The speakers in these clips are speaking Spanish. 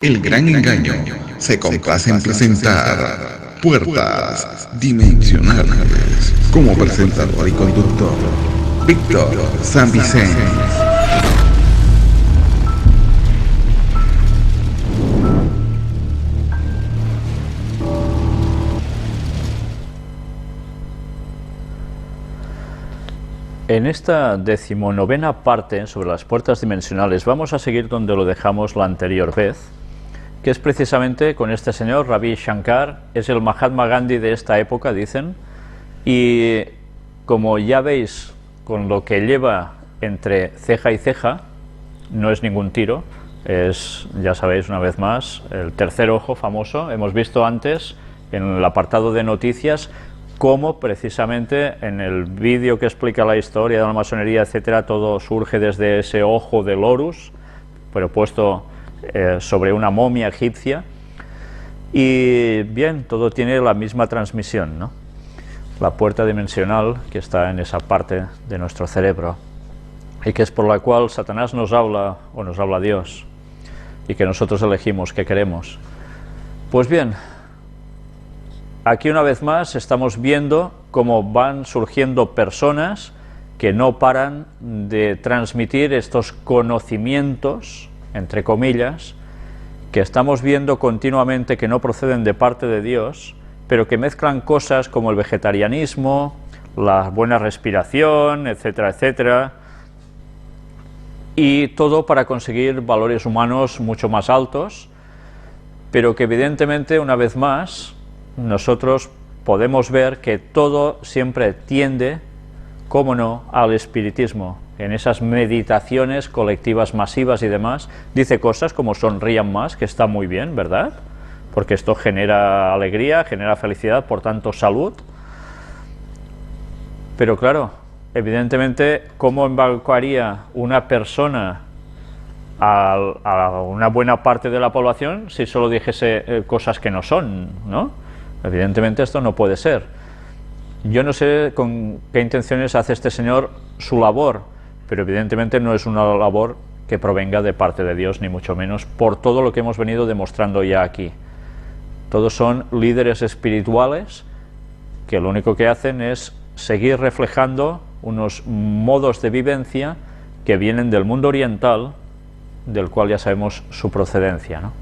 El Gran Engaño se complace en presentar Puertas Dimensionales como presentador y conductor Víctor San Vicente. En esta 19ª parte sobre las puertas dimensionales vamos a seguir donde lo dejamos la anterior vez, que es precisamente con este señor, Ravi Shankar. Es el Mahatma Gandhi de esta época, dicen, y como ya veis, con lo que lleva entre ceja y ceja, no es ningún tiro, es, ya sabéis una vez más, el tercer ojo famoso. Hemos visto antes, en el apartado de noticias, cómo precisamente en el vídeo que explica la historia de la masonería, etcétera, todo surge desde ese ojo del Horus, pero puesto sobre una momia egipcia. Y bien, todo tiene la misma transmisión, ¿no? La puerta dimensional que está en esa parte de nuestro cerebro y que es por la cual Satanás nos habla, o nos habla Dios, y que nosotros elegimos qué queremos. Pues bien, aquí una vez más estamos viendo cómo van surgiendo personas que no paran de transmitir estos conocimientos, entre comillas, que estamos viendo continuamente que no proceden de parte de Dios, pero que mezclan cosas como el vegetarianismo, la buena respiración, etcétera, etcétera, y todo para conseguir valores humanos mucho más altos, pero que evidentemente, una vez más, nosotros podemos ver que todo siempre tiende, cómo no, al espiritismo. En esas meditaciones colectivas masivas y demás, dice cosas como sonrían más, que está muy bien, ¿verdad? Porque esto genera alegría, genera felicidad, por tanto salud. Pero claro, evidentemente, ¿cómo evacuaría una persona a una buena parte de la población si solo dijese cosas que no son, ¿no? Evidentemente esto no puede ser. Yo no sé con qué intenciones hace este señor su labor, pero evidentemente no es una labor que provenga de parte de Dios, ni mucho menos, por todo lo que hemos venido demostrando ya aquí. Todos son líderes espirituales que lo único que hacen es seguir reflejando unos modos de vivencia que vienen del mundo oriental, del cual ya sabemos su procedencia, ¿no?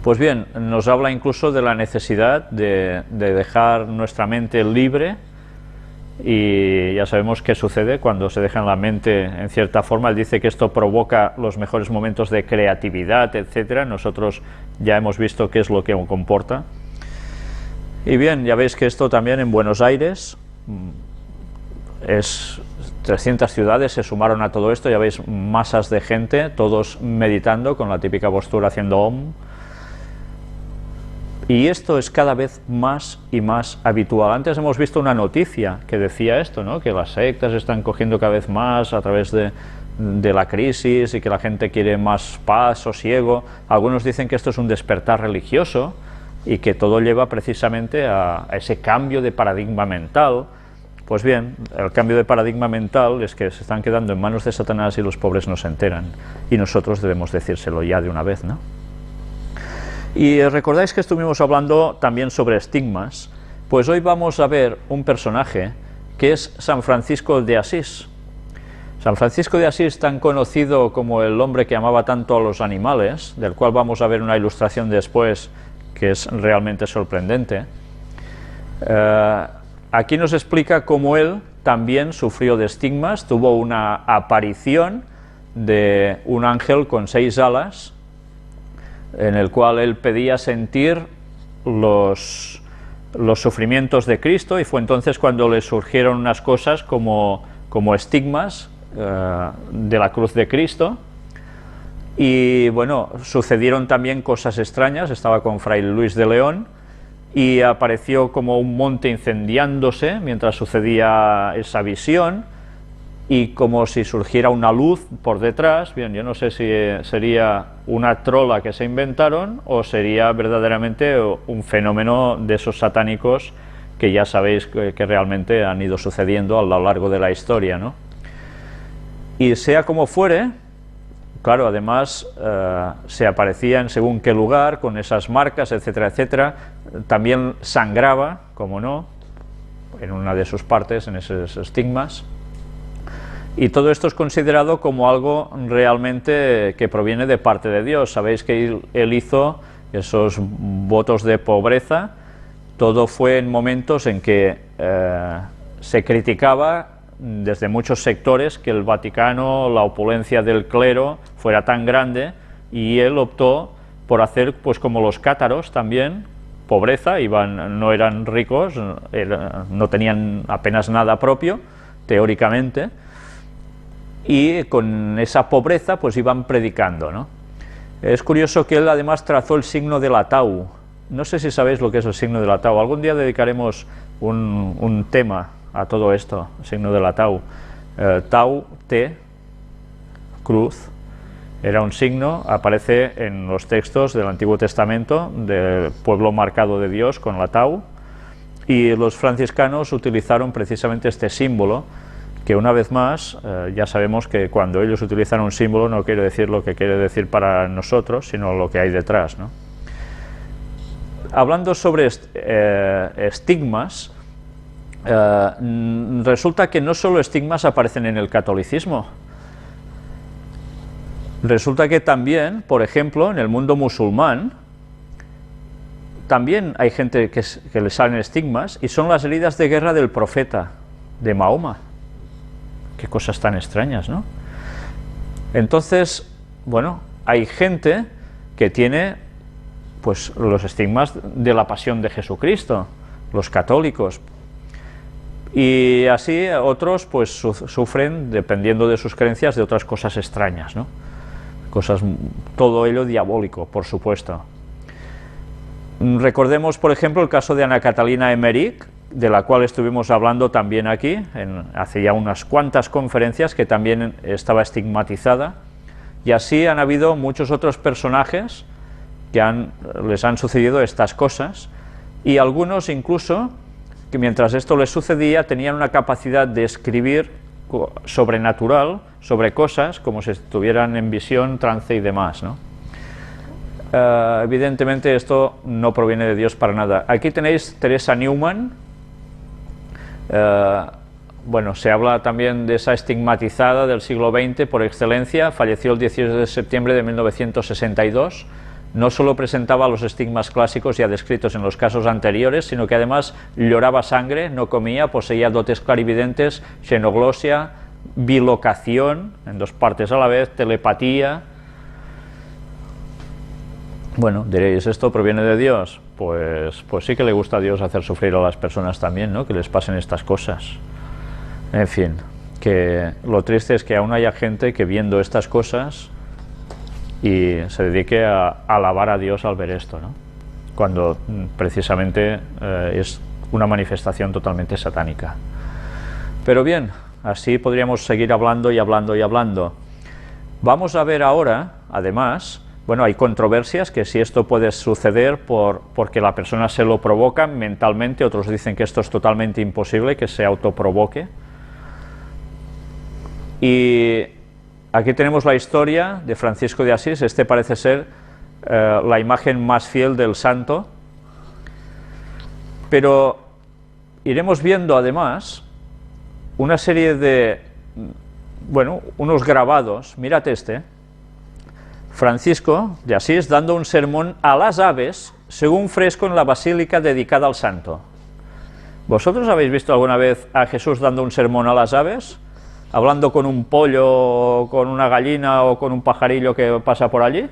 Pues bien, nos habla incluso de la necesidad de dejar nuestra mente libre, y ya sabemos qué sucede cuando se deja la mente en cierta forma. Él dice que esto provoca los mejores momentos de creatividad, etcétera. Nosotros ya hemos visto qué es lo que comporta. Y bien, ya veis que esto también en Buenos Aires, 300 ciudades se sumaron a todo esto, ya veis masas de gente, todos meditando con la típica postura haciendo Om. Y esto es cada vez más y más habitual. Antes hemos visto una noticia que decía esto, ¿no? Que las sectas están cogiendo cada vez más a través de la crisis y que la gente quiere más paz, sosiego. Algunos dicen que esto es un despertar religioso y que todo lleva precisamente a ese cambio de paradigma mental. Pues bien, el cambio de paradigma mental es que se están quedando en manos de Satanás y los pobres no se enteran. Y nosotros debemos decírselo ya de una vez, ¿no? Y recordáis que estuvimos hablando también sobre estigmas. Pues hoy vamos a ver un personaje que es San Francisco de Asís. San Francisco de Asís, tan conocido como el hombre que amaba tanto a los animales, del cual vamos a ver una ilustración después que es realmente sorprendente. Aquí nos explica cómo él también sufrió de estigmas, tuvo una aparición de un ángel con 6 alas, en el cual él pedía sentir los sufrimientos de Cristo, y fue entonces cuando le surgieron unas cosas como estigmas de la cruz de Cristo. Y bueno, sucedieron también cosas extrañas. Estaba con Fray Luis de León y apareció como un monte incendiándose mientras sucedía esa visión, y como si surgiera una luz por detrás. Bien, yo no sé si sería una trola que se inventaron o sería verdaderamente un fenómeno de esos satánicos que ya sabéis que realmente han ido sucediendo a lo largo de la historia, ¿no? Y sea como fuere, claro, además se aparecía en según qué lugar, con esas marcas, etcétera, etcétera. También sangraba, como no, en una de sus partes, en esos estigmas. Y todo esto es considerado como algo realmente que proviene de parte de Dios. Sabéis que él hizo esos votos de pobreza. Todo fue en momentos en que se criticaba desde muchos sectores que el Vaticano, la opulencia del clero fuera tan grande, y él optó por hacer, pues como los cátaros también, pobreza, no eran ricos, no tenían apenas nada propio, teóricamente, y con esa pobreza pues iban predicando, ¿no? Es curioso que él además trazó el signo de la tau. No sé si sabéis lo que es el signo de la tau. Algún día dedicaremos un tema a todo esto, el signo de la tau. Tau, T, cruz, era un signo, aparece en los textos del Antiguo Testamento, del pueblo marcado de Dios con la tau, y los franciscanos utilizaron precisamente este símbolo, que una vez más, ya sabemos que cuando ellos utilizan un símbolo no quiere decir lo que quiere decir para nosotros, sino lo que hay detrás, ¿no? Hablando sobre estigmas, resulta que no solo estigmas aparecen en el catolicismo. Resulta que también, por ejemplo, en el mundo musulmán, también hay gente que le salen estigmas, y son las heridas de guerra del profeta, de Mahoma. Qué cosas tan extrañas, ¿no? Entonces, bueno, hay gente que tiene pues los estigmas de la pasión de Jesucristo, los católicos, y así otros pues sufren, dependiendo de sus creencias, de otras cosas extrañas, ¿no? Todo ello diabólico, por supuesto. Recordemos, por ejemplo, el caso de Ana Catalina Emmerich, de la cual estuvimos hablando también aquí, hace ya unas cuantas conferencias, que también estaba estigmatizada, y así han habido muchos otros personajes que les han sucedido estas cosas, y algunos incluso, que mientras esto les sucedía, tenían una capacidad de escribir sobrenatural, sobre cosas, como si estuvieran en visión, trance y demás, ¿no? Evidentemente esto no proviene de Dios para nada. Aquí tenéis Teresa Neumann. Bueno, se habla también de esa estigmatizada del siglo XX por excelencia. Falleció el 18 de septiembre de 1962. No solo presentaba los estigmas clásicos ya descritos en los casos anteriores, sino que además lloraba sangre, no comía, poseía dotes clarividentes, xenoglosia, bilocación, en dos partes a la vez, telepatía. Bueno, diréis, ¿esto proviene de Dios? Pues sí que le gusta a Dios hacer sufrir a las personas también, ¿no? Que les pasen estas cosas. En fin, que lo triste es que aún haya gente que viendo estas cosas y se dedique a alabar a Dios al ver esto, ¿no? Cuando precisamente es una manifestación totalmente satánica. Pero bien, así podríamos seguir hablando y hablando y hablando. Vamos a ver ahora, además, bueno, hay controversias que si esto puede suceder porque la persona se lo provoca mentalmente, otros dicen que esto es totalmente imposible, que se autoprovoque. Y aquí tenemos la historia de Francisco de Asís. Este parece ser la imagen más fiel del santo, pero iremos viendo además una serie de, bueno, unos grabados. Mirad este. Francisco de Asís dando un sermón a las aves, según fresco en la basílica dedicada al santo. ¿Vosotros habéis visto alguna vez a Jesús dando un sermón a las aves? Hablando con un pollo, con una gallina o con un pajarillo que pasa por allí,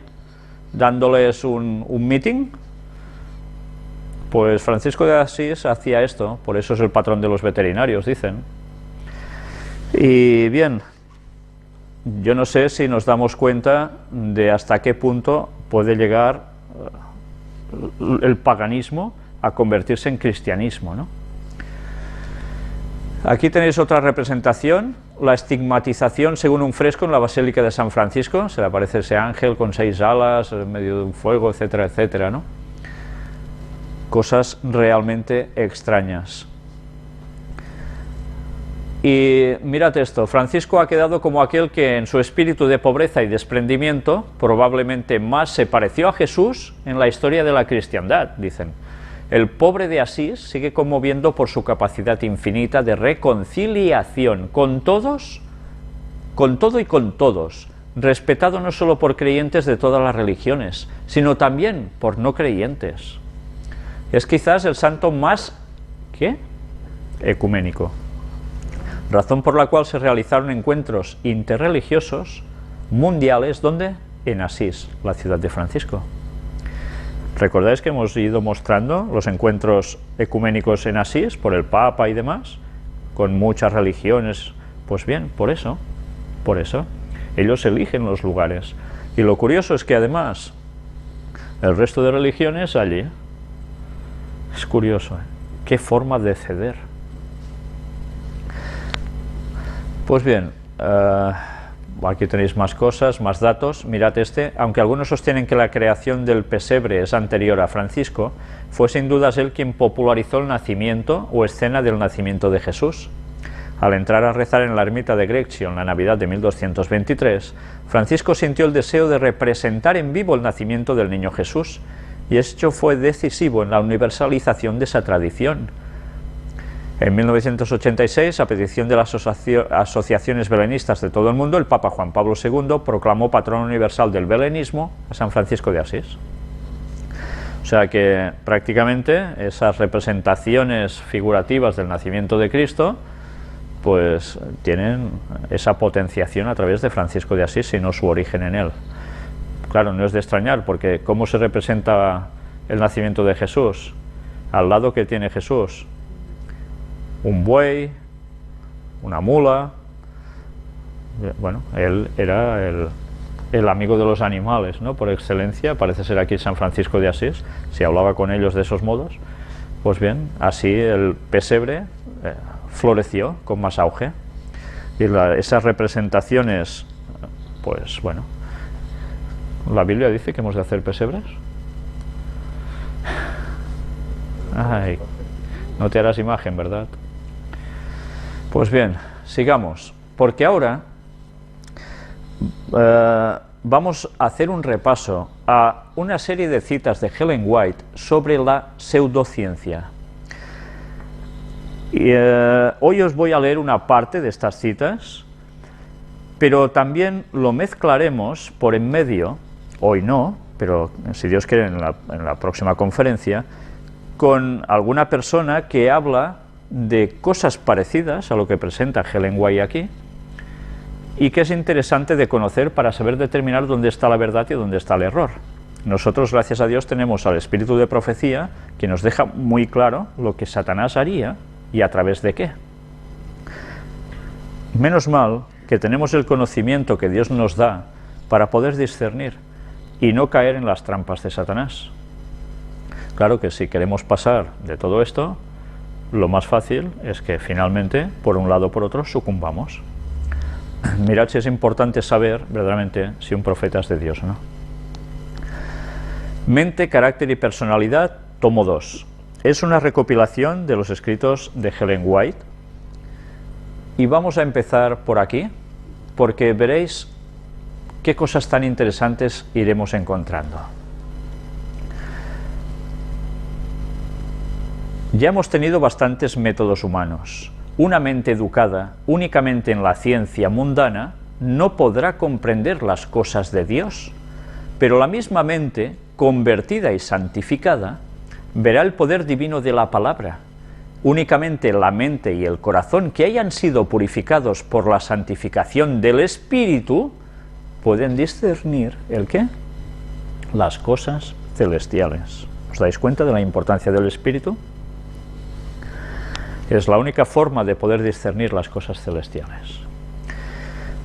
dándoles un meeting. Pues Francisco de Asís hacía esto, por eso es el patrón de los veterinarios, dicen. Y bien, yo no sé si nos damos cuenta de hasta qué punto puede llegar el paganismo a convertirse en cristianismo, ¿no? Aquí tenéis otra representación, la estigmatización según un fresco en la Basílica de San Francisco. Se le aparece ese ángel con 6 alas en medio de un fuego, etcétera, etcétera, ¿no? Cosas realmente extrañas. Y mirad esto, Francisco ha quedado como aquel que en su espíritu de pobreza y desprendimiento probablemente más se pareció a Jesús en la historia de la cristiandad, dicen. El pobre de Asís sigue conmoviendo por su capacidad infinita de reconciliación con todos, con todo y con todos, respetado no solo por creyentes de todas las religiones, sino también por no creyentes. Es quizás el santo más, ¿qué?, ecuménico. Razón por la cual se realizaron encuentros interreligiosos mundiales, ¿dónde? En Asís, la ciudad de Francisco. ¿Recordáis que hemos ido mostrando los encuentros ecuménicos en Asís por el Papa y demás? Con muchas religiones. Pues bien, por eso, ellos eligen los lugares. Y lo curioso es que además el resto de religiones allí, es curioso, ¿eh? Qué forma de ceder. Pues bien, aquí tenéis más cosas, más datos. Mirad este, aunque algunos sostienen que la creación del pesebre es anterior a Francisco, fue sin dudas él quien popularizó el nacimiento o escena del nacimiento de Jesús. Al entrar a rezar en la ermita de Greccio en la Navidad de 1223, Francisco sintió el deseo de representar en vivo el nacimiento del niño Jesús, y esto fue decisivo en la universalización de esa tradición. En 1986, a petición de las asociaciones belenistas de todo el mundo, el Papa Juan Pablo II proclamó patrón universal del belenismo a San Francisco de Asís. O sea que prácticamente esas representaciones figurativas del nacimiento de Cristo pues tienen esa potenciación a través de Francisco de Asís, sino su origen en él. Claro, no es de extrañar, porque ¿cómo se representa el nacimiento de Jesús? Al lado que tiene Jesús, un buey, una mula. Bueno, él era el amigo de los animales, ¿no?, por excelencia. Parece ser aquí San Francisco de Asís, si hablaba con ellos de esos modos. Pues bien, así el pesebre floreció con más auge. Y esas representaciones, pues bueno, la Biblia dice que hemos de hacer pesebres. Ay, no te harás imagen, ¿verdad? Pues bien, sigamos, porque ahora vamos a hacer un repaso a una serie de citas de Ellen White sobre la pseudociencia. Y, hoy os voy a leer una parte de estas citas, pero también lo mezclaremos por en medio, hoy no, pero si Dios quiere en la próxima conferencia, con alguna persona que habla de cosas parecidas a lo que presenta Ellen White aquí, y que es interesante de conocer para saber determinar dónde está la verdad y dónde está el error. Nosotros, gracias a Dios, tenemos al espíritu de profecía que nos deja muy claro lo que Satanás haría y a través de qué. Menos mal que tenemos el conocimiento que Dios nos da para poder discernir y no caer en las trampas de Satanás. Claro que si queremos pasar de todo esto, lo más fácil es que finalmente, por un lado o por otro, sucumbamos. Mirad si es importante saber verdaderamente si un profeta es de Dios o no. Mente, carácter y personalidad, tomo 2. Es una recopilación de los escritos de Ellen White. Y vamos a empezar por aquí, porque veréis qué cosas tan interesantes iremos encontrando. Ya hemos tenido bastantes métodos humanos. Una mente educada únicamente en la ciencia mundana no podrá comprender las cosas de Dios, pero la misma mente, convertida y santificada, verá el poder divino de la palabra. Únicamente la mente y el corazón que hayan sido purificados por la santificación del Espíritu pueden discernir ¿el qué? Las cosas celestiales. ¿Os dais cuenta de la importancia del Espíritu? Es la única forma de poder discernir las cosas celestiales.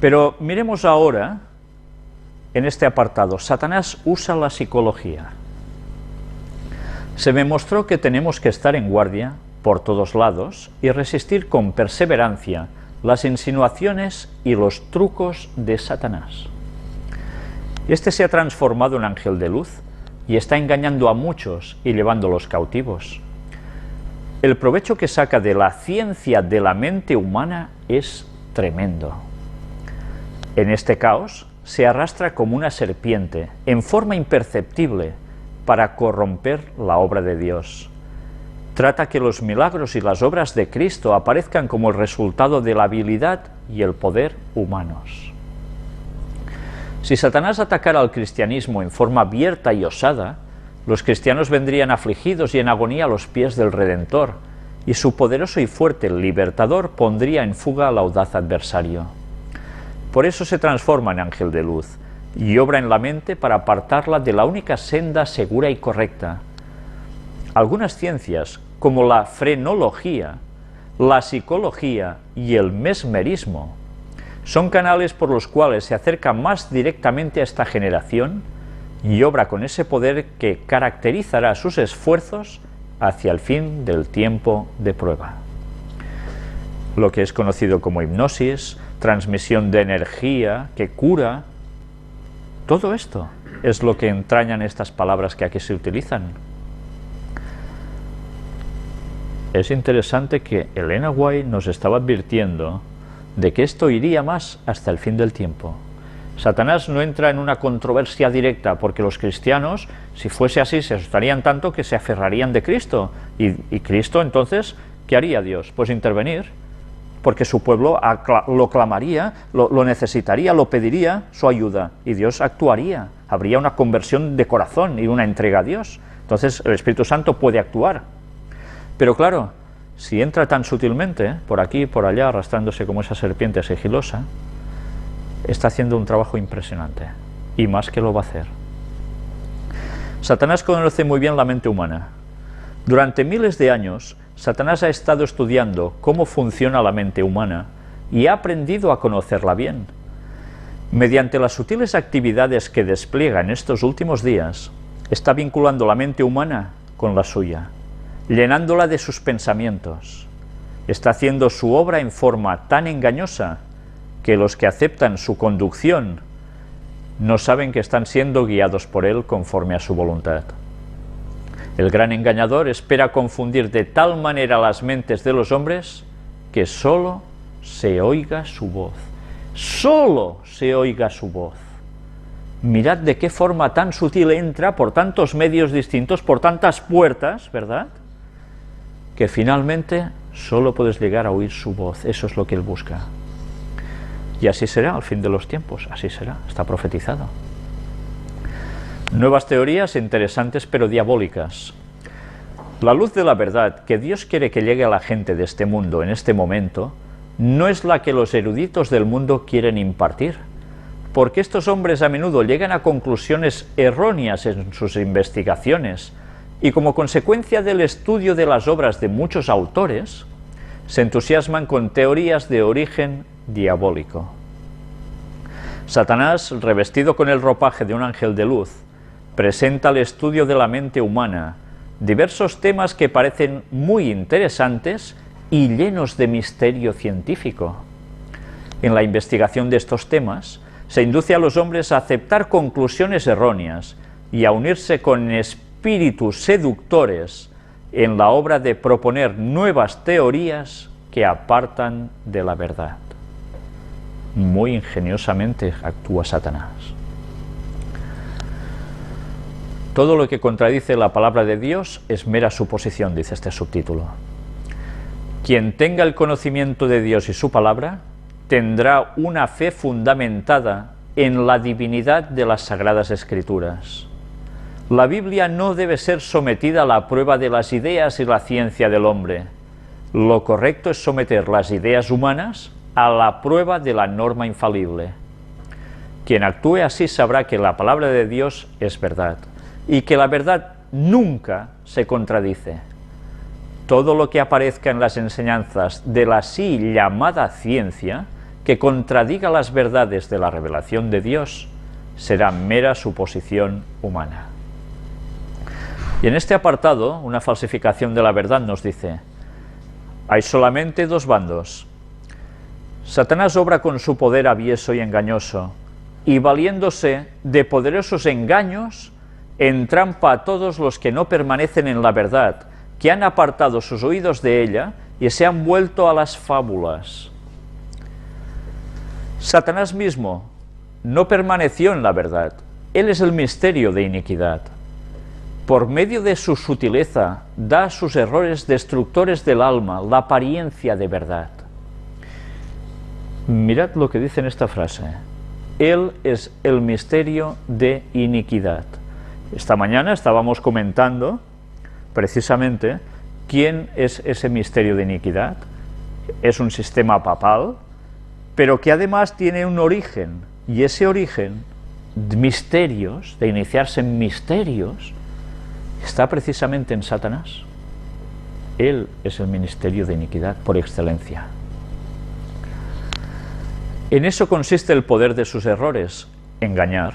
Pero miremos ahora, en este apartado, Satanás usa la psicología. Se me mostró que tenemos que estar en guardia por todos lados y resistir con perseverancia las insinuaciones y los trucos de Satanás. Este se ha transformado en ángel de luz y está engañando a muchos y llevándolos cautivos. El provecho que saca de la ciencia de la mente humana es tremendo. En este caos se arrastra como una serpiente, en forma imperceptible, para corromper la obra de Dios. Trata que los milagros y las obras de Cristo aparezcan como el resultado de la habilidad y el poder humanos. Si Satanás atacara al cristianismo en forma abierta y osada, los cristianos vendrían afligidos y en agonía a los pies del Redentor, y su poderoso y fuerte libertador pondría en fuga al audaz adversario. Por eso se transforma en ángel de luz, y obra en la mente para apartarla de la única senda segura y correcta. Algunas ciencias, como la frenología, la psicología y el mesmerismo, son canales por los cuales se acerca más directamente a esta generación y obra con ese poder que caracterizará sus esfuerzos hacia el fin del tiempo de prueba. Lo que es conocido como hipnosis, transmisión de energía, que cura, todo esto es lo que entrañan estas palabras que aquí se utilizan. Es interesante que Elena White nos estaba advirtiendo de que esto iría más hasta el fin del tiempo. Satanás no entra en una controversia directa, porque los cristianos, si fuese así, se asustarían tanto que se aferrarían de Cristo. Y Cristo, entonces, ¿qué haría Dios? Pues intervenir, porque su pueblo lo clamaría, lo necesitaría, lo pediría, su ayuda, y Dios actuaría. Habría una conversión de corazón y una entrega a Dios. Entonces el Espíritu Santo puede actuar. Pero claro, si entra tan sutilmente, por aquí y por allá, arrastrándose como esa serpiente sigilosa, está haciendo un trabajo impresionante, y más que lo va a hacer. Satanás conoce muy bien la mente humana. Durante miles de años, Satanás ha estado estudiando cómo funciona la mente humana y ha aprendido a conocerla bien. Mediante las sutiles actividades que despliega en estos últimos días, está vinculando la mente humana con la suya, llenándola de sus pensamientos. Está haciendo su obra en forma tan engañosa que los que aceptan su conducción no saben que están siendo guiados por él conforme a su voluntad. El gran engañador espera confundir de tal manera las mentes de los hombres que sólo se oiga su voz. Sólo se oiga su voz. Mirad de qué forma tan sutil entra por tantos medios distintos, por tantas puertas, ¿verdad? Que finalmente solo puedes llegar a oír su voz. Eso es lo que él busca. Y así será al fin de los tiempos, así será, está profetizado. Nuevas teorías interesantes pero diabólicas. La luz de la verdad que Dios quiere que llegue a la gente de este mundo en este momento no es la que los eruditos del mundo quieren impartir, porque estos hombres a menudo llegan a conclusiones erróneas en sus investigaciones y como consecuencia del estudio de las obras de muchos autores, se entusiasman con teorías de origen diabólico. Satanás, revestido con el ropaje de un ángel de luz, presenta al estudio de la mente humana diversos temas que parecen muy interesantes y llenos de misterio científico. En la investigación de estos temas, se induce a los hombres a aceptar conclusiones erróneas y a unirse con espíritus seductores en la obra de proponer nuevas teorías que apartan de la verdad. Muy ingeniosamente actúa Satanás. Todo lo que contradice la palabra de Dios es mera suposición, dice este subtítulo. Quien tenga el conocimiento de Dios y su palabra, tendrá una fe fundamentada en la divinidad de las Sagradas Escrituras. La Biblia no debe ser sometida a la prueba de las ideas y la ciencia del hombre. Lo correcto es someter las ideas humanas a la prueba de la norma infalible. Quien actúe así sabrá que la palabra de Dios es verdad y que la verdad nunca se contradice. Todo lo que aparezca en las enseñanzas de la así llamada ciencia que contradiga las verdades de la revelación de Dios será mera suposición humana. Y en este apartado, una falsificación de la verdad nos dice: hay solamente dos bandos. Satanás obra con su poder avieso y engañoso, y valiéndose de poderosos engaños, entrampa a todos los que no permanecen en la verdad, que han apartado sus oídos de ella y se han vuelto a las fábulas. Satanás mismo no permaneció en la verdad. Él es el misterio de iniquidad. Por medio de su sutileza, da a sus errores destructores del alma la apariencia de verdad. Mirad lo que dice en esta frase. Él es el misterio de iniquidad. Esta mañana estábamos comentando precisamente quién es ese misterio de iniquidad. Es un sistema papal, pero que además tiene un origen, y ese origen, misterios, de iniciarse en misterios, está precisamente en Satanás. Él es el ministerio de iniquidad por excelencia. En eso consiste el poder de sus errores, engañar.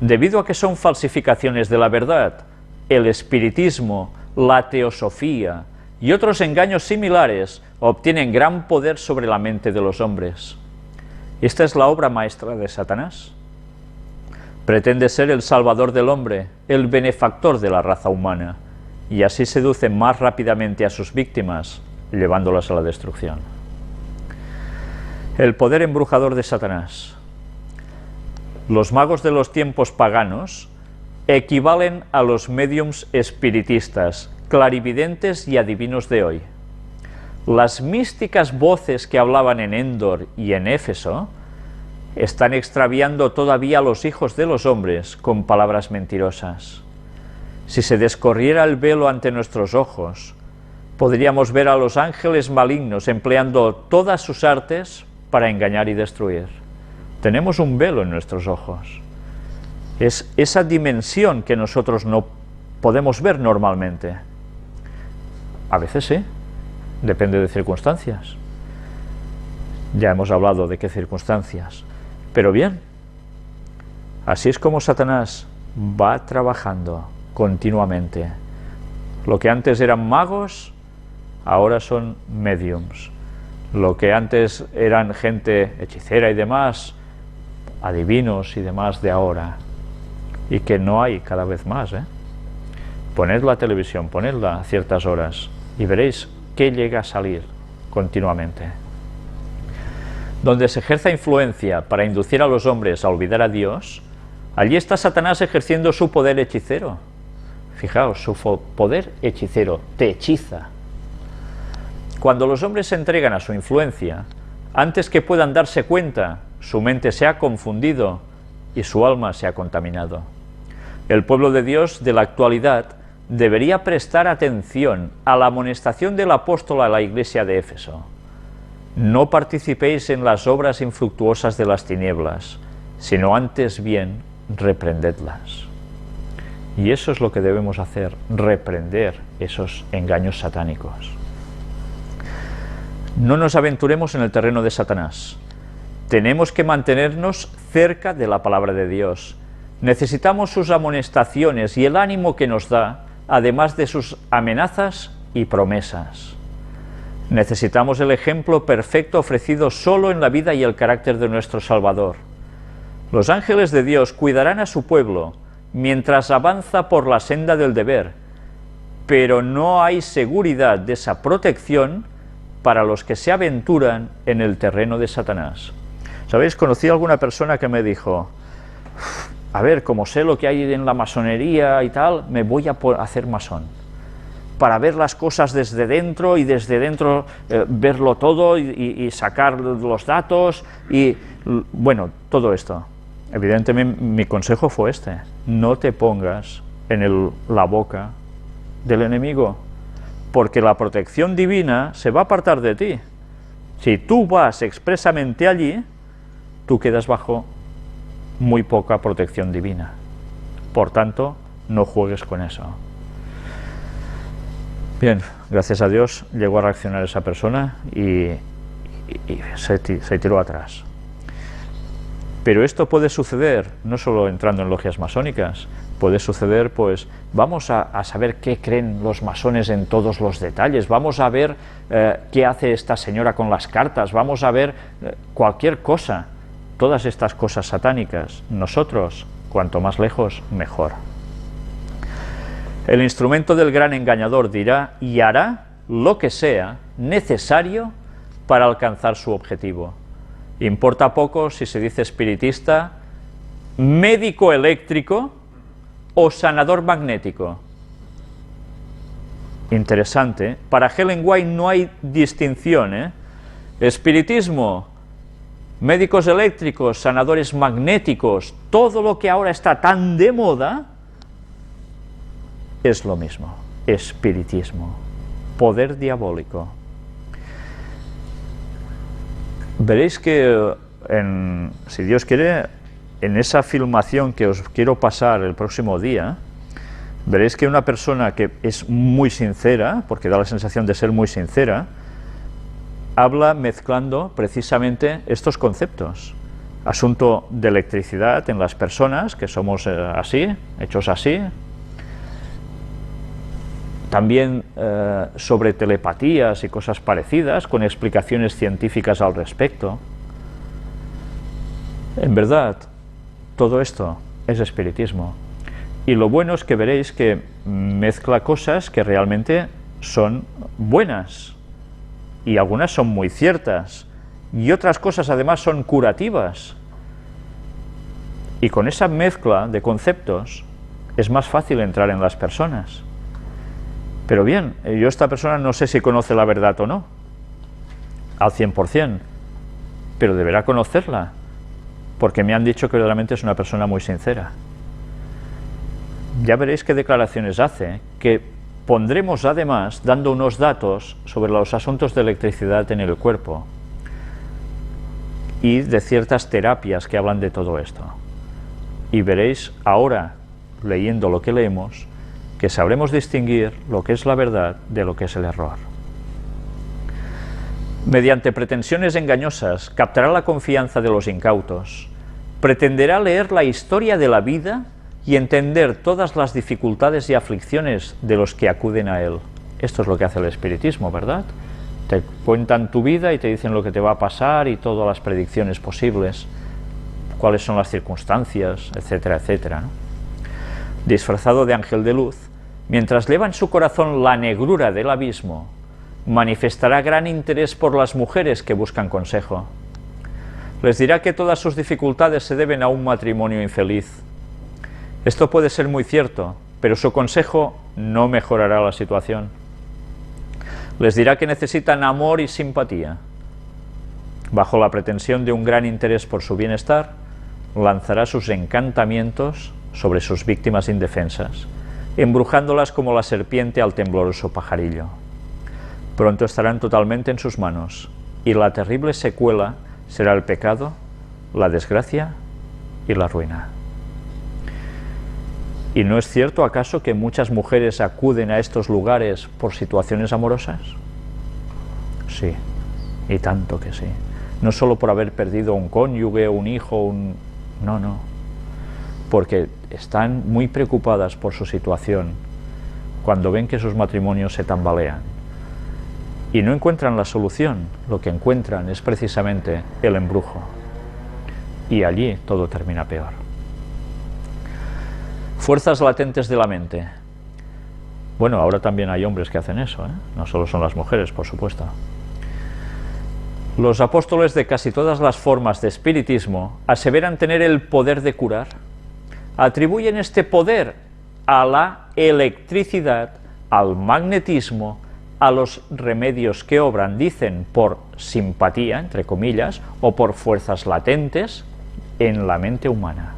Debido a que son falsificaciones de la verdad, el espiritismo, la teosofía y otros engaños similares obtienen gran poder sobre la mente de los hombres. Esta es la obra maestra de Satanás. Pretende ser el salvador del hombre, el benefactor de la raza humana, y así seduce más rápidamente a sus víctimas, llevándolas a la destrucción. El poder embrujador de Satanás. Los magos de los tiempos paganos equivalen a los médiums espiritistas, clarividentes y adivinos de hoy. Las místicas voces que hablaban en Endor y en Éfeso están extraviando todavía a los hijos de los hombres con palabras mentirosas. Si se descorriera el velo ante nuestros ojos, podríamos ver a los ángeles malignos empleando todas sus artes para engañar y destruir. Tenemos un velo en nuestros ojos. Es esa dimensión que nosotros no podemos ver normalmente. A veces sí, depende de circunstancias. Ya hemos hablado de qué circunstancias. Pero bien, así es como Satanás va trabajando continuamente. Lo que antes eran magos, ahora son médiums. Lo que antes eran gente hechicera y demás, adivinos y demás de ahora. Y que no hay cada vez más, Poned la televisión, ponedla a ciertas horas y veréis qué llega a salir continuamente. Donde se ejerza influencia para inducir a los hombres a olvidar a Dios, allí está Satanás ejerciendo su poder hechicero. Fijaos, su poder hechicero te hechiza. Cuando los hombres se entregan a su influencia, antes que puedan darse cuenta, su mente se ha confundido y su alma se ha contaminado. El pueblo de Dios de la actualidad debería prestar atención a la amonestación del apóstol a la iglesia de Éfeso. No participéis en las obras infructuosas de las tinieblas, sino antes bien reprendedlas. Y eso es lo que debemos hacer, reprender esos engaños satánicos. No nos aventuremos en el terreno de Satanás. Tenemos que mantenernos cerca de la palabra de Dios. Necesitamos sus amonestaciones y el ánimo que nos da, además de sus amenazas y promesas. Necesitamos el ejemplo perfecto ofrecido solo en la vida y el carácter de nuestro Salvador. Los ángeles de Dios cuidarán a su pueblo mientras avanza por la senda del deber, pero no hay seguridad de esa protección para los que se aventuran en el terreno de Satanás. ¿Sabéis? Conocí a alguna persona que me dijo: a ver, como sé lo que hay en la masonería y tal, me voy a hacer masón, para ver las cosas desde dentro y desde dentro verlo todo y sacar los datos y, bueno, todo esto. Evidentemente mi consejo fue este: no te pongas en la boca del enemigo, porque la protección divina se va a apartar de ti. Si tú vas expresamente allí, tú quedas bajo muy poca protección divina. Por tanto, no juegues con eso. Bien, gracias a Dios llegó a reaccionar esa persona y se tiró atrás. Pero esto puede suceder no solo entrando en logias masónicas, puede suceder, pues, vamos a saber qué creen los masones en todos los detalles, vamos a ver qué hace esta señora con las cartas, vamos a ver cualquier cosa, todas estas cosas satánicas. Nosotros, cuanto más lejos, mejor. El instrumento del gran engañador dirá y hará lo que sea necesario para alcanzar su objetivo. Importa poco si se dice espiritista, médico eléctrico o sanador magnético. Interesante. Para Ellen White no hay distinción, ¿eh? Espiritismo, médicos eléctricos, sanadores magnéticos, todo lo que ahora está tan de moda es lo mismo. Espiritismo, poder diabólico. Veréis que, si Dios quiere, en esa filmación que os quiero pasar el próximo día, veréis que una persona que es muy sincera, porque da la sensación de ser muy sincera, habla mezclando precisamente estos conceptos. Asunto de electricidad en las personas, que somos así, hechos así. También sobre telepatías y cosas parecidas, con explicaciones científicas al respecto. En verdad, todo esto es espiritismo. Y lo bueno es que veréis que mezcla cosas que realmente son buenas. Y algunas son muy ciertas. Y otras cosas además son curativas. Y con esa mezcla de conceptos es más fácil entrar en las personas. Pero bien, yo esta persona no sé si conoce la verdad o no, al 100%, pero deberá conocerla, porque me han dicho que realmente es una persona muy sincera. Ya veréis qué declaraciones hace, que pondremos además dando unos datos sobre los asuntos de electricidad en el cuerpo y de ciertas terapias que hablan de todo esto. Y veréis ahora, leyendo lo que leemos, que sabremos distinguir lo que es la verdad de lo que es el error. Mediante pretensiones engañosas captará la confianza de los incautos, pretenderá leer la historia de la vida y entender todas las dificultades y aflicciones de los que acuden a él. Esto es lo que hace el espiritismo, ¿verdad? Te cuentan tu vida y te dicen lo que te va a pasar y todas las predicciones posibles, cuáles son las circunstancias, etcétera, etcétera, ¿no? Disfrazado de ángel de luz, mientras lleva en su corazón la negrura del abismo, manifestará gran interés por las mujeres que buscan consejo. Les dirá que todas sus dificultades se deben a un matrimonio infeliz. Esto puede ser muy cierto, pero su consejo no mejorará la situación. Les dirá que necesitan amor y simpatía. Bajo la pretensión de un gran interés por su bienestar, lanzará sus encantamientos sobre sus víctimas indefensas, embrujándolas como la serpiente al tembloroso pajarillo. Pronto estarán totalmente en sus manos, y la terrible secuela será el pecado, la desgracia y la ruina. ¿Y no es cierto acaso que muchas mujeres acuden a estos lugares por situaciones amorosas? Sí, y tanto que sí. No solo por haber perdido un cónyuge, un hijo, no, porque están muy preocupadas por su situación cuando ven que sus matrimonios se tambalean y no encuentran la solución. Lo que encuentran es precisamente el embrujo, y allí todo termina peor. Fuerzas latentes de la mente. Bueno, ahora también hay hombres que hacen eso, ¿eh? No solo son las mujeres, por supuesto. Los apóstoles de casi todas las formas de espiritismo aseveran tener el poder de curar. Atribuyen este poder a la electricidad, al magnetismo, a los remedios que obran, dicen, por simpatía, entre comillas, o por fuerzas latentes en la mente humana.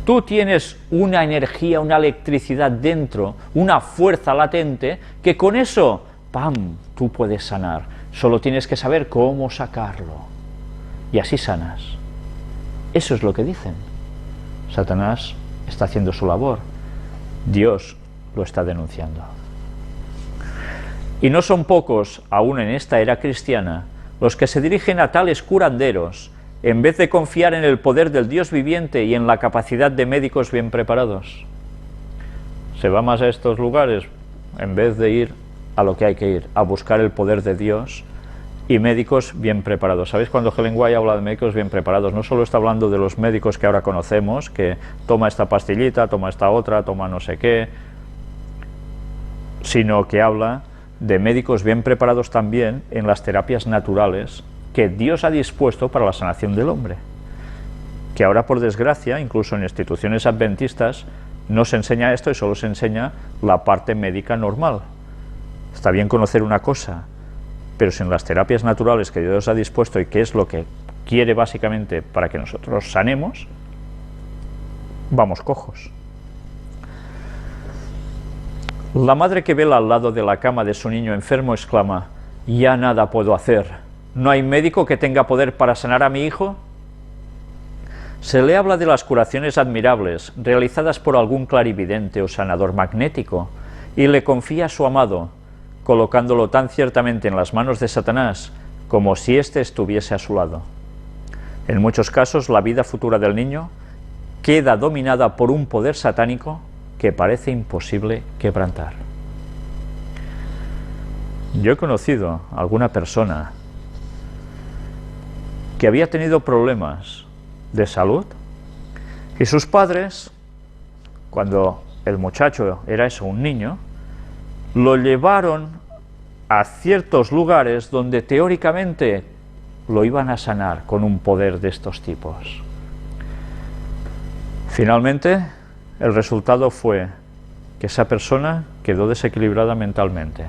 Tú tienes una energía, una electricidad dentro, una fuerza latente, que con eso, ¡pam!, tú puedes sanar. Solo tienes que saber cómo sacarlo. Y así sanas. Eso es lo que dicen. Satanás está haciendo su labor. Dios lo está denunciando. Y no son pocos, aún en esta era cristiana, los que se dirigen a tales curanderos, en vez de confiar en el poder del Dios viviente y en la capacidad de médicos bien preparados. Se va más a estos lugares en vez de ir a lo que hay que ir, a buscar el poder de Dios y médicos bien preparados. ¿Sabéis? Cuando Ellen White habla de médicos bien preparados, no solo está hablando de los médicos que ahora conocemos, que toma esta pastillita, toma esta otra, toma no sé qué, sino que habla de médicos bien preparados también en las terapias naturales que Dios ha dispuesto para la sanación del hombre, que ahora, por desgracia, incluso en instituciones adventistas, no se enseña esto y solo se enseña la parte médica normal. Está bien conocer una cosa, pero sin las terapias naturales que Dios ha dispuesto y que es lo que quiere básicamente para que nosotros sanemos, vamos cojos. La madre que vela al lado de la cama de su niño enfermo exclama: «Ya nada puedo hacer. ¿No hay médico que tenga poder para sanar a mi hijo?». Se le habla de las curaciones admirables realizadas por algún clarividente o sanador magnético y le confía a su amado, colocándolo tan ciertamente en las manos de Satanás como si éste estuviese a su lado. En muchos casos, la vida futura del niño queda dominada por un poder satánico que parece imposible quebrantar. Yo he conocido a alguna persona que había tenido problemas de salud y sus padres, cuando el muchacho era eso, un niño, lo llevaron a ciertos lugares donde teóricamente lo iban a sanar con un poder de estos tipos. Finalmente, el resultado fue que esa persona quedó desequilibrada mentalmente.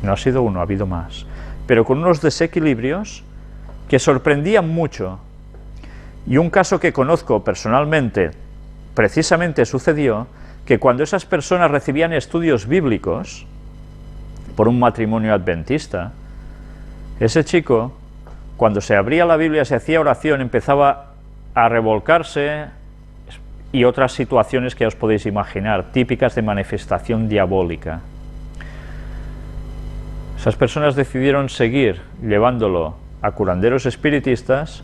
No ha sido uno, ha habido más, pero con unos desequilibrios que sorprendían mucho. Y un caso que conozco personalmente, precisamente sucedió que cuando esas personas recibían estudios bíblicos por un matrimonio adventista, ese chico, cuando se abría la Biblia, se hacía oración, empezaba a revolcarse, y otras situaciones que os podéis imaginar, típicas de manifestación diabólica. Esas personas decidieron seguir llevándolo a curanderos espiritistas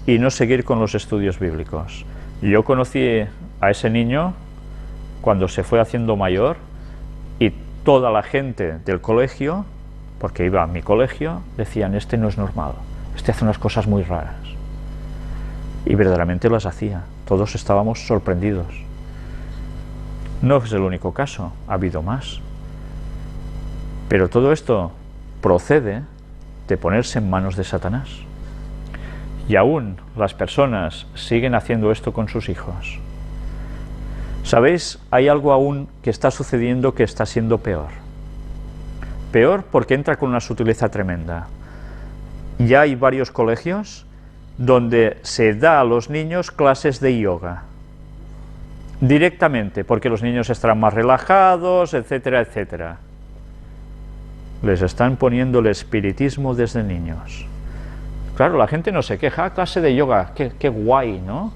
y no seguir con los estudios bíblicos. Yo conocí a ese niño cuando se fue haciendo mayor y toda la gente del colegio, porque iba a mi colegio, decían: este no es normal, este hace unas cosas muy raras. Y verdaderamente las hacía. Todos estábamos sorprendidos. No es el único caso, ha habido más. Pero todo esto procede de ponerse en manos de Satanás. Y aún las personas siguen haciendo esto con sus hijos. ¿Sabéis? Hay algo aún que está sucediendo que está siendo peor. Peor porque entra con una sutileza tremenda. Ya hay varios colegios donde se da a los niños clases de yoga, directamente, porque los niños estarán más relajados, etcétera, etcétera. Les están poniendo el espiritismo desde niños. Claro, la gente no se queja: clase de yoga, qué guay, ¿no?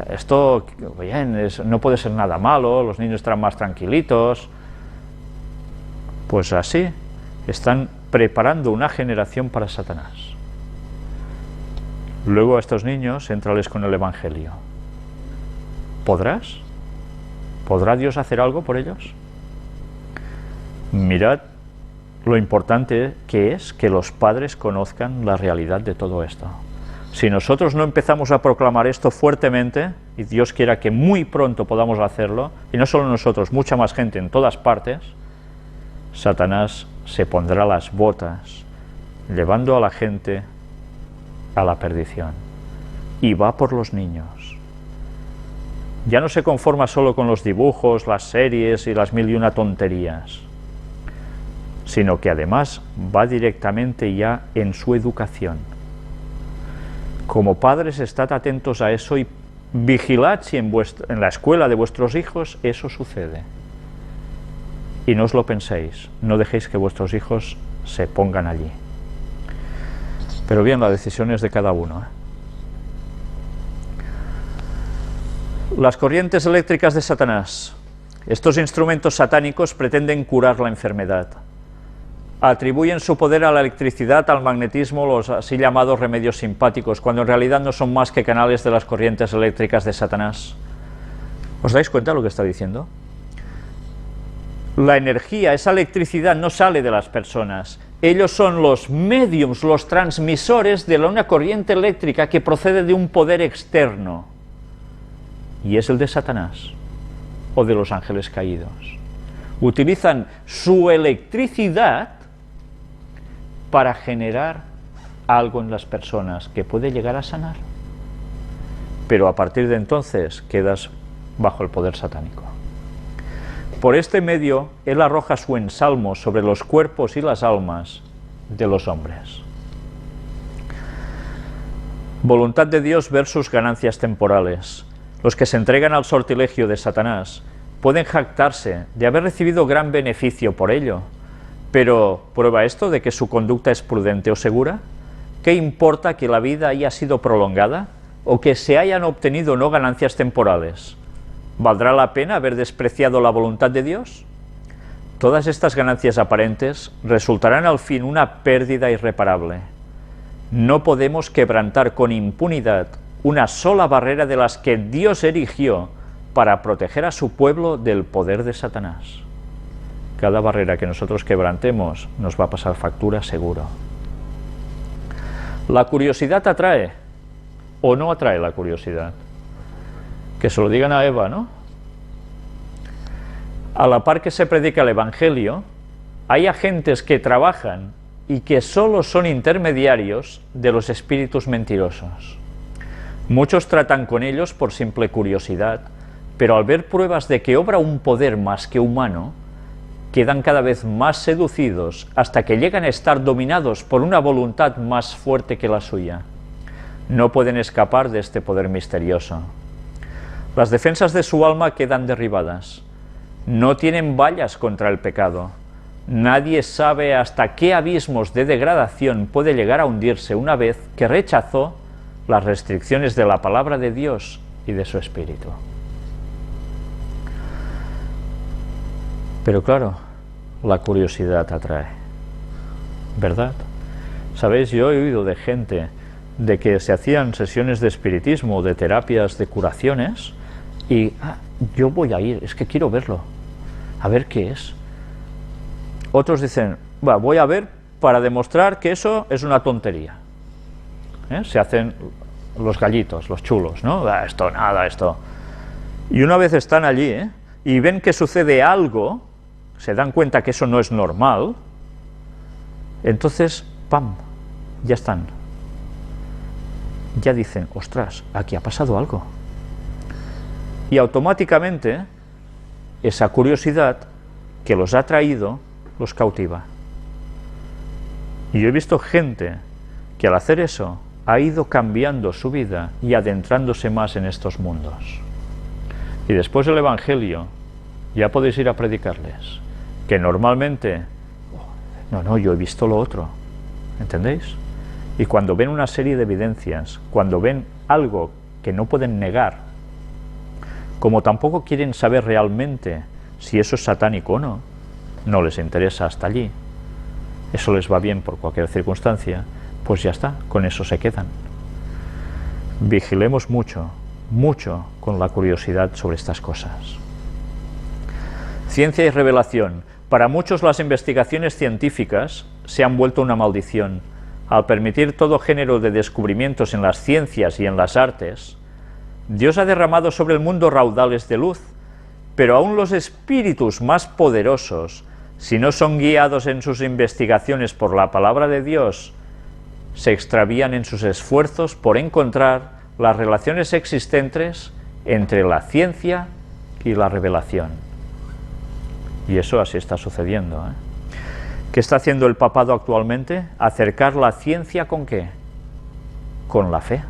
Esto, bien, no puede ser nada malo, los niños estarán más tranquilitos. Pues así, están preparando una generación para Satanás. Luego a estos niños, éntrales con el Evangelio. ¿Podrás? ¿Podrá Dios hacer algo por ellos? Mirad lo importante que es que los padres conozcan la realidad de todo esto. Si nosotros no empezamos a proclamar esto fuertemente, y Dios quiera que muy pronto podamos hacerlo, y no solo nosotros, mucha más gente en todas partes, Satanás se pondrá las botas, llevando a la gente a la perdición, y va por los niños. Ya no se conforma solo con los dibujos, las series y las mil y una tonterías, sino que además va directamente ya en su educación. Como padres, estad atentos a eso y vigilad si en la escuela de vuestros hijos eso sucede. Y no os lo penséis, no dejéis que vuestros hijos se pongan allí. Pero bien, la decisión es de cada uno, Las corrientes eléctricas de Satanás. Estos instrumentos satánicos pretenden curar la enfermedad. Atribuyen su poder a la electricidad, al magnetismo, los así llamados remedios simpáticos, cuando en realidad no son más que canales de las corrientes eléctricas de Satanás. ¿Os dais cuenta de lo que está diciendo? La energía, esa electricidad no sale de las personas. Ellos son los médiums, los transmisores de una corriente eléctrica que procede de un poder externo. Y es el de Satanás o de los ángeles caídos. Utilizan su electricidad para generar algo en las personas que puede llegar a sanar. Pero a partir de entonces quedas bajo el poder satánico. Por este medio, él arroja su ensalmo sobre los cuerpos y las almas de los hombres. Voluntad de Dios versus ganancias temporales. Los que se entregan al sortilegio de Satanás pueden jactarse de haber recibido gran beneficio por ello, pero ¿prueba esto de que su conducta es prudente o segura? ¿Qué importa que la vida haya sido prolongada o que se hayan obtenido no ganancias temporales? ¿Valdrá la pena haber despreciado la voluntad de Dios? Todas estas ganancias aparentes resultarán al fin una pérdida irreparable. No podemos quebrantar con impunidad una sola barrera de las que Dios erigió para proteger a su pueblo del poder de Satanás. Cada barrera que nosotros quebrantemos nos va a pasar factura seguro. ¿La curiosidad atrae o no atrae la curiosidad? Que se lo digan a Eva, ¿no? A la par que se predica el Evangelio, hay agentes que trabajan y que solo son intermediarios de los espíritus mentirosos. Muchos tratan con ellos por simple curiosidad, pero al ver pruebas de que obra un poder más que humano, quedan cada vez más seducidos hasta que llegan a estar dominados por una voluntad más fuerte que la suya. No pueden escapar de este poder misterioso. Las defensas de su alma quedan derribadas. No tienen vallas contra el pecado. Nadie sabe hasta qué abismos de degradación puede llegar a hundirse una vez que rechazó las restricciones de la palabra de Dios y de su Espíritu. Pero claro, la curiosidad atrae, ¿verdad? Sabéis, yo he oído de gente de que se hacían sesiones de espiritismo, de terapias, de curaciones, y yo voy a ir, es que quiero verlo, a ver qué es. Otros dicen, voy a ver para demostrar que eso es una tontería. Se hacen los gallitos, los chulos, ¿no? Esto, nada, esto. Y una vez están allí, y ven que sucede algo, se dan cuenta que eso no es normal, entonces, ¡pam!, ya están. Ya dicen, ostras, aquí ha pasado algo. Y automáticamente, esa curiosidad que los ha traído, los cautiva. Y yo he visto gente que al hacer eso ha ido cambiando su vida y adentrándose más en estos mundos. Y después del Evangelio ya podéis ir a predicarles, que normalmente, no, yo he visto lo otro, ¿entendéis? Y cuando ven una serie de evidencias, cuando ven algo que no pueden negar, como tampoco quieren saber realmente si eso es satánico o no, no les interesa hasta allí, eso les va bien por cualquier circunstancia, pues ya está, con eso se quedan. Vigilemos mucho, mucho con la curiosidad sobre estas cosas. Ciencia y revelación. Para muchos las investigaciones científicas se han vuelto una maldición. Al permitir todo género de descubrimientos en las ciencias y en las artes, Dios ha derramado sobre el mundo raudales de luz, pero aún los espíritus más poderosos, si no son guiados en sus investigaciones por la palabra de Dios, se extravían en sus esfuerzos por encontrar las relaciones existentes entre la ciencia y la revelación. Y eso así está sucediendo, ¿Qué está haciendo el papado actualmente? Acercar la ciencia ¿con qué? Con la fe.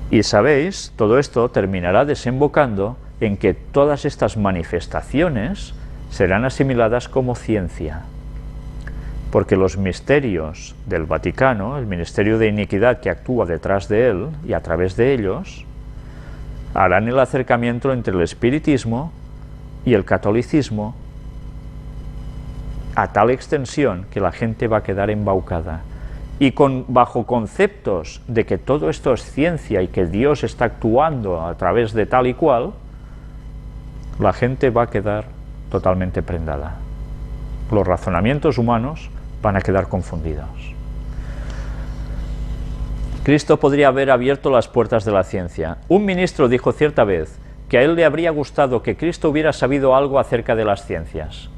Y sabéis, todo esto terminará desembocando en que todas estas manifestaciones serán asimiladas como ciencia. Porque los misterios del Vaticano, el ministerio de iniquidad que actúa detrás de él y a través de ellos, harán el acercamiento entre el espiritismo y el catolicismo a tal extensión que la gente va a quedar embaucada. Y bajo conceptos de que todo esto es ciencia y que Dios está actuando a través de tal y cual, la gente va a quedar totalmente prendada. Los razonamientos humanos van a quedar confundidos. Cristo podría haber abierto las puertas de la ciencia. Un ministro dijo cierta vez que a él le habría gustado que Cristo hubiera sabido algo acerca de las ciencias.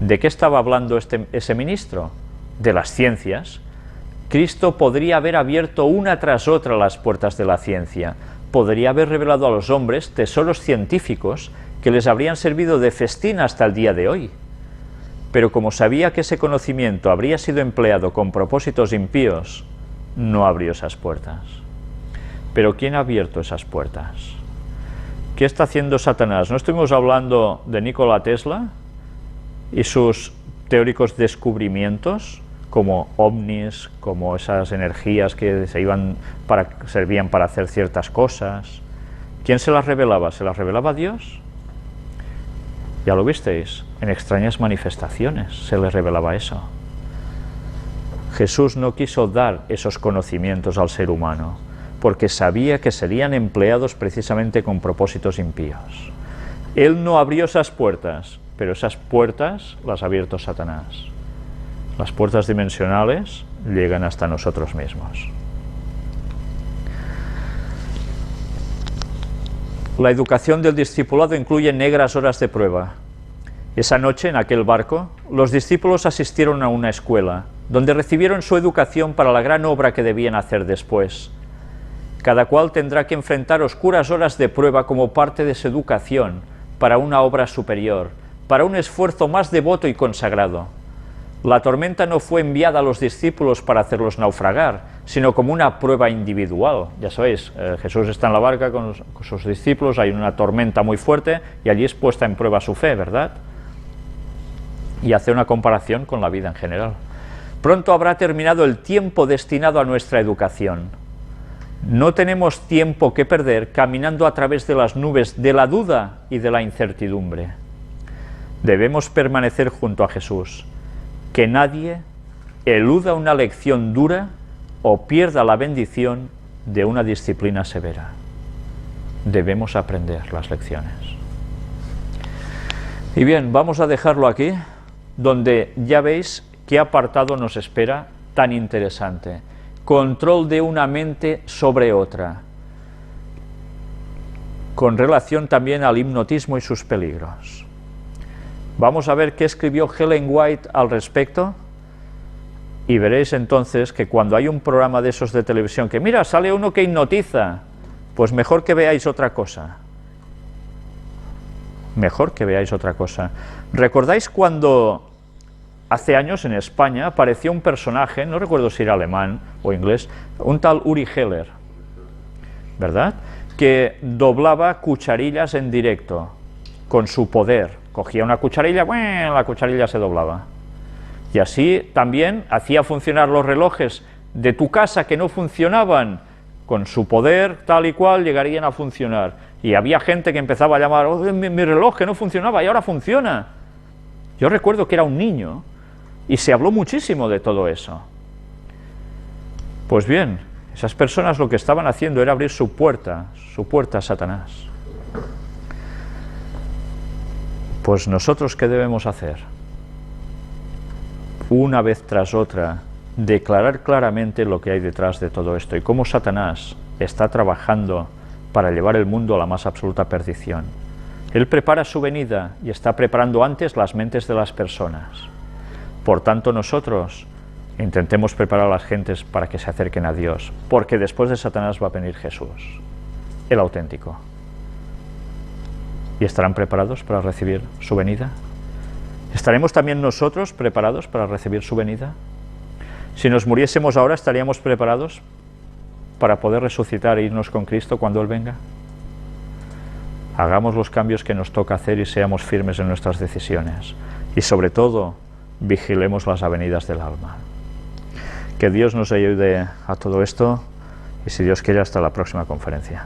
¿De qué estaba hablando ese ministro? De las ciencias. Cristo podría haber abierto una tras otra las puertas de la ciencia, podría haber revelado a los hombres tesoros científicos que les habrían servido de festín hasta el día de hoy. Pero como sabía que ese conocimiento habría sido empleado con propósitos impíos, no abrió esas puertas. Pero ¿quién ha abierto esas puertas? ¿Qué está haciendo Satanás? ¿No estuvimos hablando de Nikola Tesla y sus teóricos descubrimientos, como ovnis, como esas energías que servían para hacer ciertas cosas? ¿Quién se las revelaba? ¿Se las revelaba Dios? Ya lo visteis, en extrañas manifestaciones se les revelaba eso. Jesús no quiso dar esos conocimientos al ser humano, porque sabía que serían empleados precisamente con propósitos impíos. Él no abrió esas puertas, pero esas puertas las ha abierto Satanás. Las puertas dimensionales llegan hasta nosotros mismos. La educación del discipulado incluye negras horas de prueba. Esa noche, en aquel barco, los discípulos asistieron a una escuela, donde recibieron su educación para la gran obra que debían hacer después. Cada cual tendrá que enfrentar oscuras horas de prueba como parte de su educación para una obra superior, para un esfuerzo más devoto y consagrado. La tormenta no fue enviada a los discípulos para hacerlos naufragar, sino como una prueba individual. Ya sabéis, Jesús está en la barca con sus discípulos, hay una tormenta muy fuerte y allí es puesta en prueba su fe, ¿verdad? Y hace una comparación con la vida en general. Pronto habrá terminado el tiempo destinado a nuestra educación. No tenemos tiempo que perder caminando a través de las nubes de la duda y de la incertidumbre. Debemos permanecer junto a Jesús. Que nadie eluda una lección dura o pierda la bendición de una disciplina severa. Debemos aprender las lecciones. Y bien, vamos a dejarlo aquí, donde ya veis qué apartado nos espera tan interesante. Control de una mente sobre otra, con relación también al hipnotismo y sus peligros. Vamos a ver qué escribió Ellen White al respecto y veréis entonces que cuando hay un programa de esos de televisión que mira, sale uno que hipnotiza, pues mejor que veáis otra cosa. Mejor que veáis otra cosa. ¿Recordáis cuando hace años en España apareció un personaje, no recuerdo si era alemán o inglés, un tal Uri Geller, ¿verdad?, que doblaba cucharillas en directo con su poder? Cogía una cucharilla, ¡bueno!, la cucharilla se doblaba. Y así también hacía funcionar los relojes de tu casa que no funcionaban. Con su poder, tal y cual, llegarían a funcionar. Y había gente que empezaba a llamar, oh, mi reloj que no funcionaba y ahora funciona. Yo recuerdo que era un niño y se habló muchísimo de todo eso. Pues bien, esas personas lo que estaban haciendo era abrir su puerta a Satanás. Pues nosotros, ¿qué debemos hacer? Una vez tras otra, declarar claramente lo que hay detrás de todo esto y cómo Satanás está trabajando para llevar el mundo a la más absoluta perdición. Él prepara su venida y está preparando antes las mentes de las personas. Por tanto, nosotros intentemos preparar a las gentes para que se acerquen a Dios, porque después de Satanás va a venir Jesús, el auténtico. ¿Y estarán preparados para recibir su venida? ¿Estaremos también nosotros preparados para recibir su venida? Si nos muriésemos ahora, ¿estaríamos preparados para poder resucitar e irnos con Cristo cuando Él venga? Hagamos los cambios que nos toca hacer y seamos firmes en nuestras decisiones. Y sobre todo, vigilemos las avenidas del alma. Que Dios nos ayude a todo esto y, si Dios quiere, hasta la próxima conferencia.